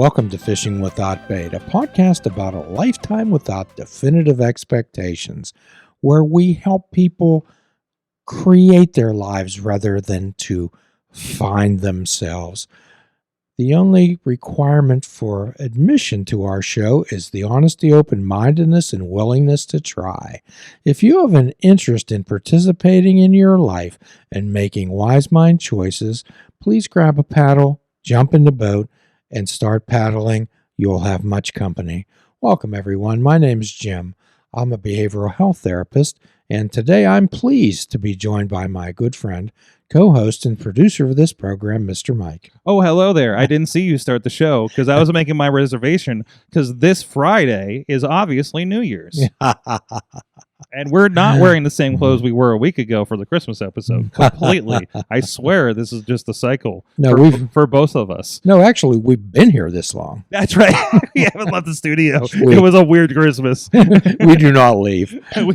Welcome to Fishing Without Bait, a podcast about a lifetime without definitive expectations, where we help people create their lives rather than to find themselves. The only requirement for admission to our show is the honesty, open-mindedness, and willingness to try. If you have an interest in participating in your life and making wise mind choices, please grab a paddle, jump in the boat, and start paddling. You'll have much company. Welcome, everyone. My name is Jim. I'm a behavioral health therapist, and today I'm pleased to be joined by my good friend, co-host and producer of this program, Mr. Mike. Oh, hello there. I didn't see you start the show because I was making my reservation because this Friday is obviously New Year's. And we're not wearing the same clothes we were a week ago for the Christmas episode. Completely. I swear this is just a cycle for both of us. No, actually, we've been here this long. That's right. We haven't left the studio. It was a weird Christmas. We do not leave. We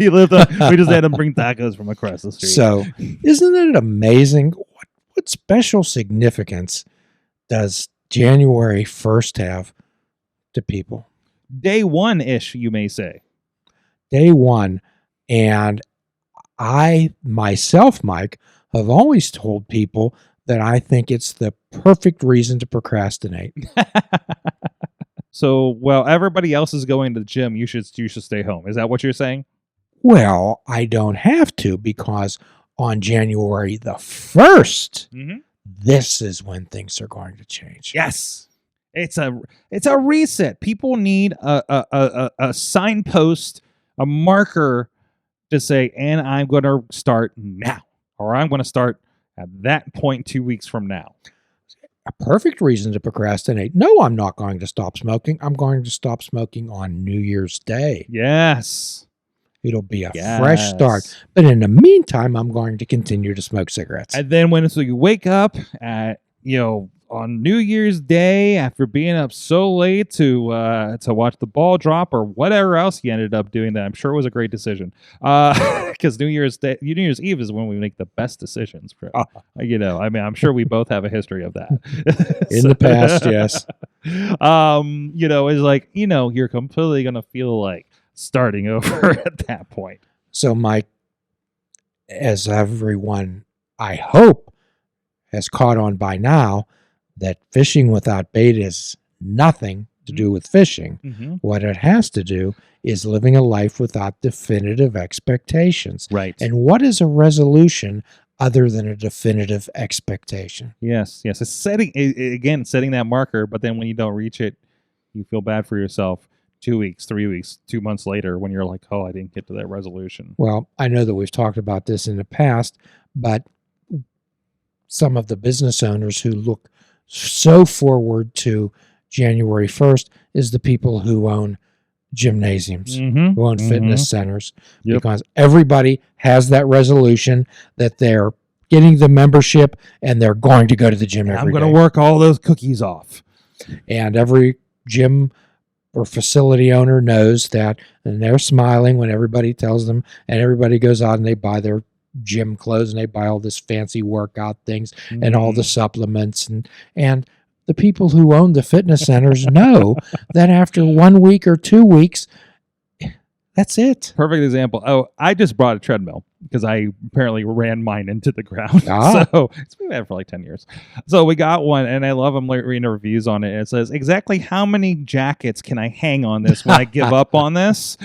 just had to bring tacos from across the street. So, isn't it amazing? What special significance does January 1st have to people? Day one-ish, you may say. Day one. And I, myself, Mike, have always told people that I think it's the perfect reason to procrastinate. So, while everybody else is going to the gym, you should stay home. Is that what you're saying? Well, I don't have to, because on January the 1st, this is when things are going to change. Yes. It's a reset. People need a signpost, a marker to say, and I'm going to start now, or I'm going to start at that point 2 weeks from now. A perfect reason to procrastinate. No, I'm not going to stop smoking. I'm going to stop smoking on New Year's Day. Yes. It'll be a fresh start. But in the meantime, I'm going to continue to smoke cigarettes. And then so you wake up at, on New Year's Day after being up so late to watch the ball drop or whatever else you ended up doing, that I'm sure was a great decision. Because New Year's Eve is when we make the best decisions. I'm sure we both have a history of that. In the past, yes. It's like, you're completely going to feel like starting over at that point. So, Mike, as everyone, I hope, has caught on by now, that fishing without bait is nothing to do with fishing. What it has to do is living a life without definitive expectations. Right. And what is a resolution other than a definitive expectation? Yes. It's setting that marker, but then when you don't reach it, you feel bad for yourself 2 weeks, 3 weeks, 2 months later when you're like, oh, I didn't get to that resolution. Well, I know that we've talked about this in the past, but some of the business owners who look so forward to January 1st is the people who own gymnasiums, who own fitness centers, because everybody has that resolution that they're getting the membership and they're going to go to the gym every day. I'm going to work all those cookies off. And every gym or facility owner knows that, and they're smiling when everybody tells them, and everybody goes out and they buy their gym clothes and they buy all this fancy workout things and all the supplements, and the people who own the fitness centers know that after 1 week or 2 weeks, that's it. Perfect example. Oh, I just brought a treadmill because I apparently ran mine into the ground. So it's been there for like 10 years. So we got one, and I love them reading the reviews on it. It says, exactly how many jackets can I hang on this when I give up on this?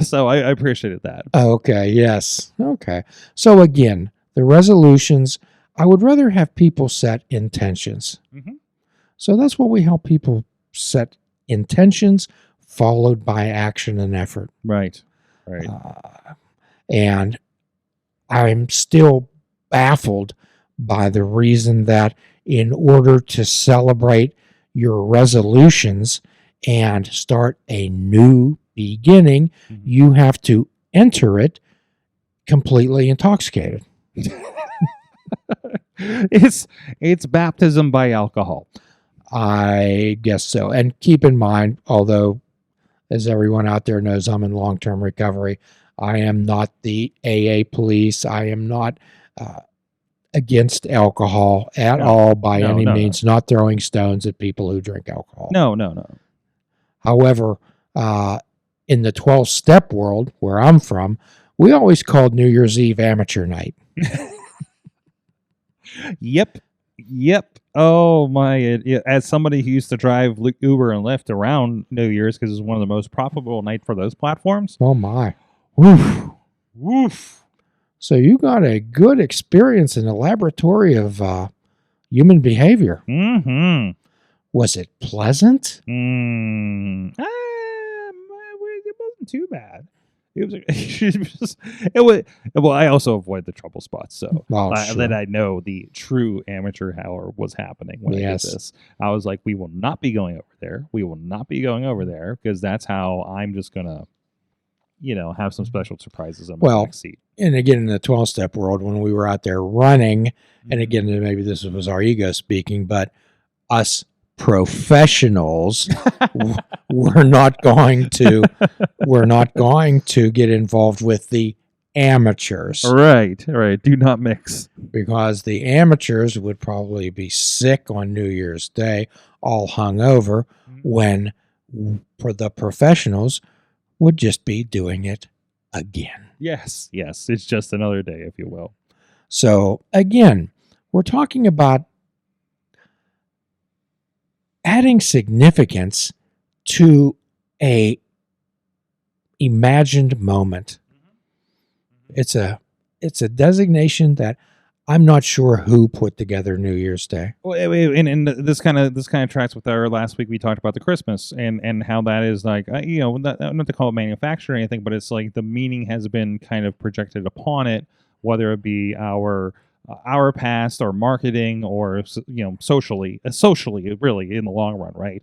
So I appreciated that. Okay, yes. Okay. So again, the resolutions, I would rather have people set intentions. So that's what we help people set: intentions followed by action and effort. Right. And I'm still baffled by the reason that in order to celebrate your resolutions and start a new beginning, you have to enter it completely intoxicated. It's baptism by alcohol. I guess so. And keep in mind, although, as everyone out there knows, I'm in long-term recovery, I am not the AA police. I am not against alcohol at No. all by No, any no, no. means, not throwing stones at people who drink alcohol. No. However, in the 12-step world where I'm from, we always called New Year's Eve amateur night. Yep. Oh my! As somebody who used to drive Uber and Lyft around New Year's because it's one of the most profitable night for those platforms. Oh my. Woof. So you got a good experience in the laboratory of human behavior. Mm-hmm. Was it pleasant? It wasn't too bad. It was. Well, I also avoid the trouble spots, so Sure. that I know the true amateur hour was happening when I did this. I was like, we will not be going over there. We will not be going over there because that's how I'm just gonna, have some special surprises in my next seat. And again, in the 12-step world, when we were out there running, and again, maybe this was our ego speaking, but us professionals we're not going to get involved with the amateurs. Right. Do not mix. Because the amateurs would probably be sick on New Year's Day, all hungover, when for the professionals would just be doing it again. Yes. It's just another day, if you will. So again, we're talking about adding significance to a imagined moment. It's a designation that I'm not sure who put together New Year's Day. Well, and this kind of tracks with our last week. We talked about the Christmas and how that is like not to call it manufactured or anything, but it's like the meaning has been kind of projected upon it, whether it be our past or marketing or socially really in the long run, right?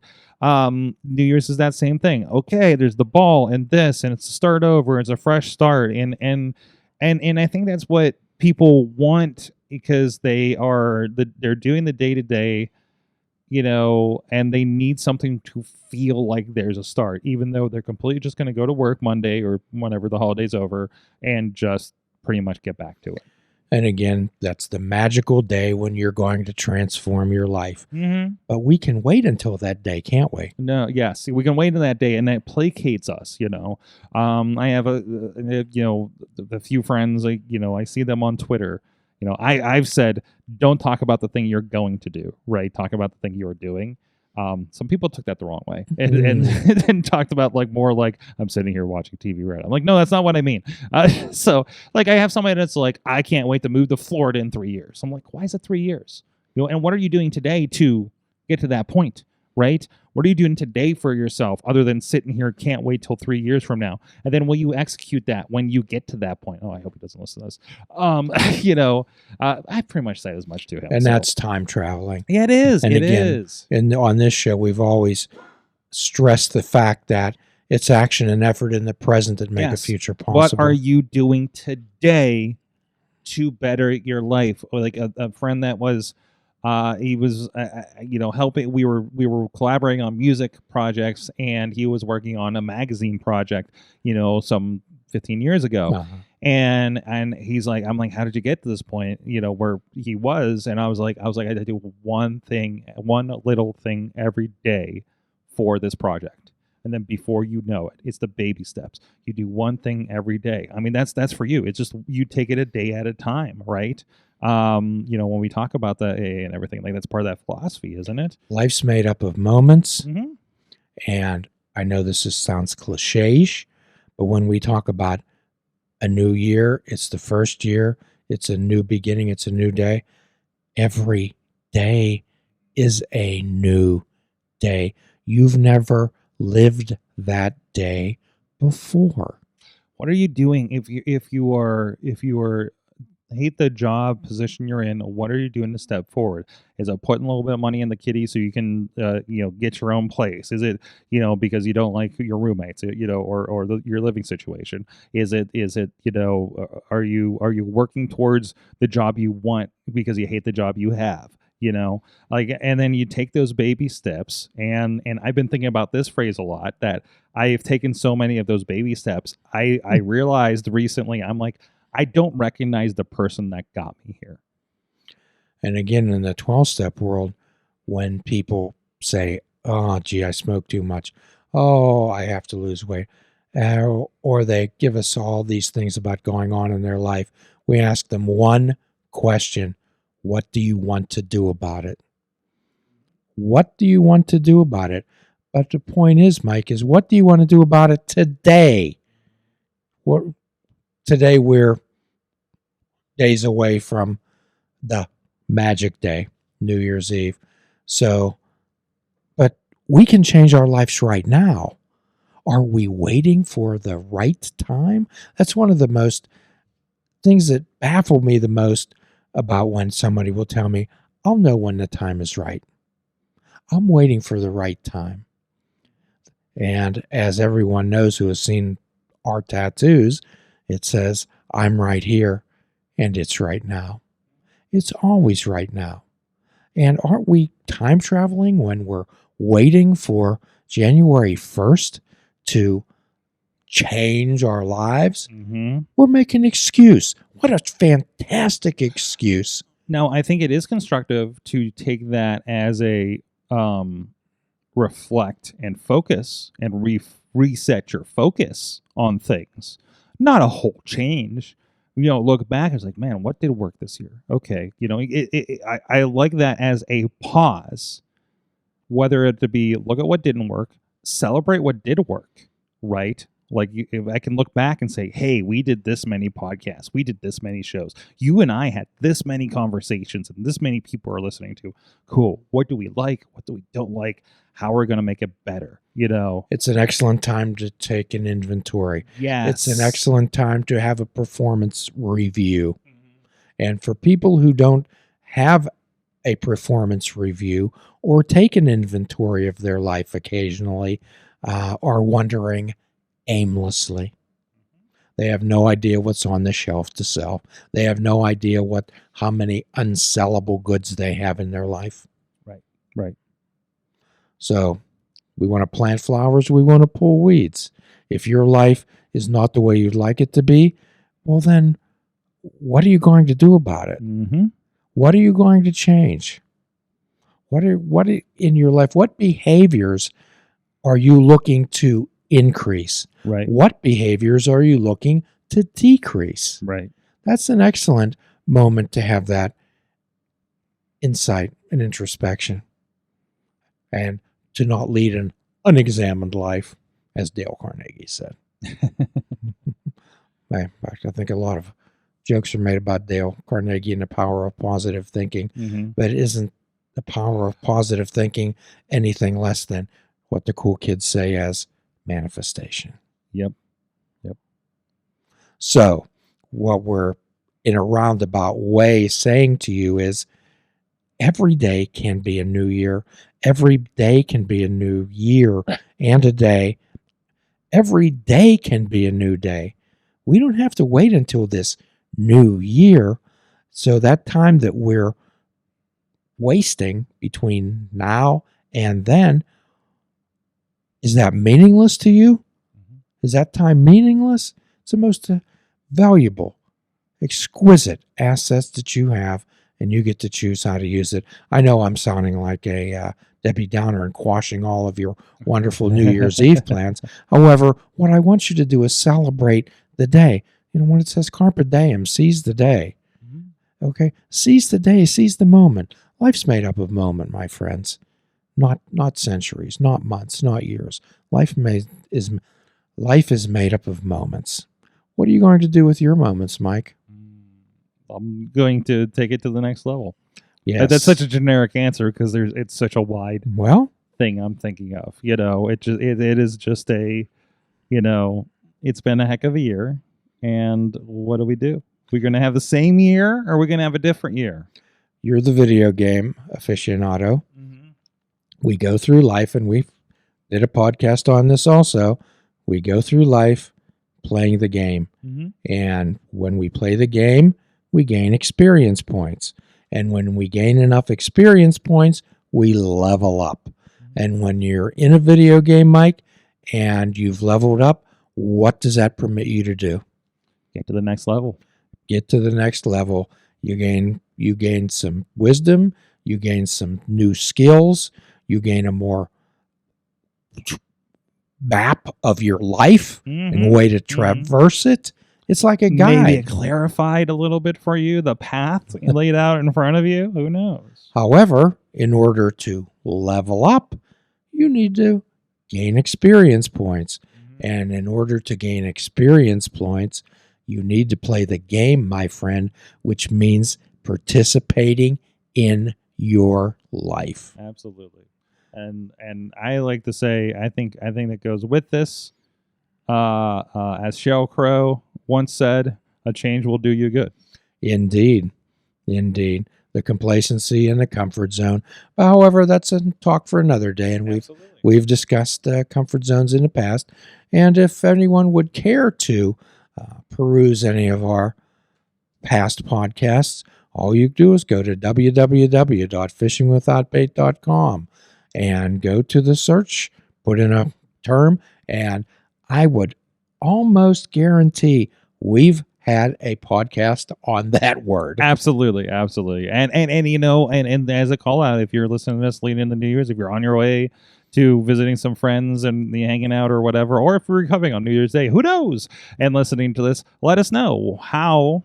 New Year's is that same thing. Okay, there's the ball and this, and it's a start over. It's a fresh start, and I think that's what people want because they're doing the day to day, and they need something to feel like there's a start, even though they're completely just going to go to work Monday or whenever the holiday's over and just pretty much get back to it. And again, that's the magical day when you're going to transform your life. Mm-hmm. But we can wait until that day, can't we? No, yes, we can wait until that day, and that placates us. I have a few friends. I see them on Twitter. I've said, don't talk about the thing you're going to do, right? Talk about the thing you're doing. Some people took that the wrong way and then talked about more like I'm sitting here watching TV, right? I'm like, no, that's not what I mean. So I have somebody that's like, I can't wait to move to Florida in 3 years. I'm like, why is it 3 years? And what are you doing today to get to that point, right? What are you doing today for yourself other than sitting here, can't wait till 3 years from now? And then will you execute that when you get to that point? Oh, I hope he doesn't listen to this. I pretty much said as much to him. And that's time traveling. Yeah, it is. And is. And on this show, we've always stressed the fact that it's action and effort in the present that make a future possible. What are you doing today to better your life? Or like a friend that was... he was, helping. We were collaborating on music projects, and he was working on a magazine project, some 15 years ago. Uh-huh. And he's like, I'm like, how did you get to this point? Where he was, and I was like, I had to do one little thing every day for this project. And then before you know it, it's the baby steps. You do one thing every day. I mean, that's for you. It's just you take it a day at a time, right? When we talk about the AA and everything, that's part of that philosophy, isn't it? Life's made up of moments. Mm-hmm. And I know this sounds cliche-ish, but when we talk about a new year, it's the first year, it's a new beginning, it's a new day. Every day is a new day. You've never lived that day before. What are you doing if you are hate the job position you're in? What are you doing to step forward? Is it putting a little bit of money in the kitty so you can get your own place? Is it because you don't like your roommates, or your living situation? Is it are you working towards the job you want because you hate the job you have? And then you take those baby steps, and I've been thinking about this phrase a lot, that I've taken so many of those baby steps. I realized recently, I'm like, I don't recognize the person that got me here. And again, in the 12-step world, when people say, oh, gee, I smoke too much. Oh, I have to lose weight. Or they give us all these things about going on in their life. We ask them one question: what do you want to do about it? What do you want to do about it? But the point is, Mike, is what do you want to do about it today? Today we're days away from the magic day, New Year's Eve. So, but we can change our lives right now. Are we waiting for the right time? That's one of the most things that baffle me the most about when somebody will tell me, I'll know when the time is right. I'm waiting for the right time. And as everyone knows who has seen our tattoos, it says, I'm right here and it's right now. It's always right now. And aren't we time traveling when we're waiting for January 1st to change our lives? Mm-hmm. We're making an excuse. What a fantastic excuse. Now, I think it is constructive to take that as a reflect and focus and reset your focus on things. Not a whole change. Look back, it's like, man, what did work this year? Okay. I like that as a pause, whether it to be look at what didn't work, celebrate what did work, right? Like if I can look back and say, hey, we did this many podcasts, we did this many shows, you and I had this many conversations, and this many people are listening to. Cool. What do we like? What do we don't like? How are we going to make it better? It's an excellent time to take an inventory. Yes. It's an excellent time to have a performance review. And for people who don't have a performance review or take an inventory of their life occasionally, are wondering aimlessly. They have no idea what's on the shelf to sell. They have no idea how many unsellable goods they have in their life. Right. So we want to plant flowers, we want to pull weeds. If your life is not the way you'd like it to be, well then, what are you going to do about it? Mm-hmm. What are you going to change? What in your life, what behaviors are you looking to increase? Right. What behaviors are you looking to decrease? Right. That's an excellent moment to have that insight and introspection and to not lead an unexamined life, as Dale Carnegie said. In fact, I think a lot of jokes are made about Dale Carnegie and the power of positive thinking, but isn't the power of positive thinking anything less than what the cool kids say as manifestation? Yep. So what we're in a roundabout way saying to you is every day can be a new year. Every day can be a new year and a day. Every day can be a new day. We don't have to wait until this new year. So that time that we're wasting between now and then, is that meaningless to you? Is that time meaningless? It's the most valuable, exquisite assets that you have, and you get to choose how to use it. I know I'm sounding like a Debbie Downer and quashing all of your wonderful New Year's Eve plans. However, what I want you to do is celebrate the day. When it says carpe diem, seize the day. Okay? Seize the day, seize the moment. Life's made up of moment, my friends. Not centuries, not months, not years. Life is made up of moments. What are you going to do with your moments, Mike? I'm going to take it to the next level. Yes. That's such a generic answer because it's such a wide thing I'm thinking of. It is just a, it's been a heck of a year. And what do? We're going to have the same year, or we're going to have a different year? You're the video game aficionado. We go through life, and we did a podcast on this also. We go through life playing the game. And when we play the game, we gain experience points. And when we gain enough experience points, we level up. And when you're in a video game, Mike, and you've leveled up, what does that permit you to do? Get to the next level. Get to the next level. You gain you gain some wisdom, you gain some new skills, you gain a more map of your life and a way to traverse it. It's like a guide. Maybe it clarified a little bit for you, the path laid out in front of you. Who knows? However, in order to level up, you need to gain experience points. And in order to gain experience points, you need to play the game, my friend, which means participating in your life. Absolutely. And I like to say, I think that goes with this. As Sheryl Crow once said, a change will do you good. Indeed. The complacency and the comfort zone. However, that's a talk for another day, and we've discussed comfort zones in the past. And if anyone would care to peruse any of our past podcasts, all you do is go to www.fishingwithoutbait.com and go to the search, put in a term, and I would almost guarantee we've had a podcast on that word. Absolutely. And you know, and as a call out, if you're listening to this leading into New Year's, if you're on your way to visiting some friends and hanging out or whatever, or if you're recovering on New Year's Day, who knows, and listening to this, let us know how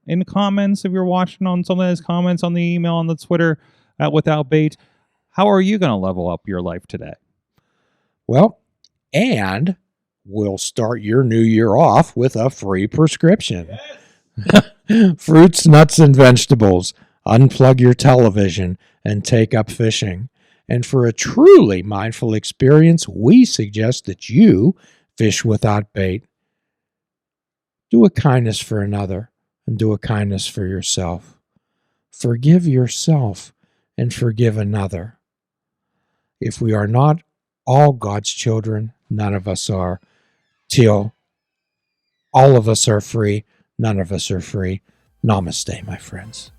in the comments, if you're watching on some of those comments on the email, on the Twitter at Without Bait, how are you going to level up your life today? Well, and we'll start your new year off with a free prescription. Yes. Fruits, nuts, and vegetables. Unplug your television and take up fishing. And for a truly mindful experience, we suggest that you fish without bait. Do a kindness for another and do a kindness for yourself. Forgive yourself and forgive another. If we are not all God's children, none of us are. Till all of us are free, none of us are free. Namaste, my friends.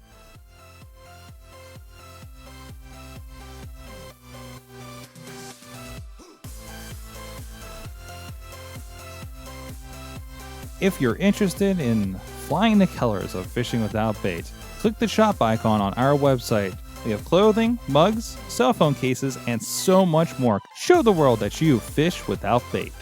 If you're interested in flying the colors of fishing without bait, click the shop icon on our website. We have clothing, mugs, cell phone cases, and so much more. Show the world that you fish without bait.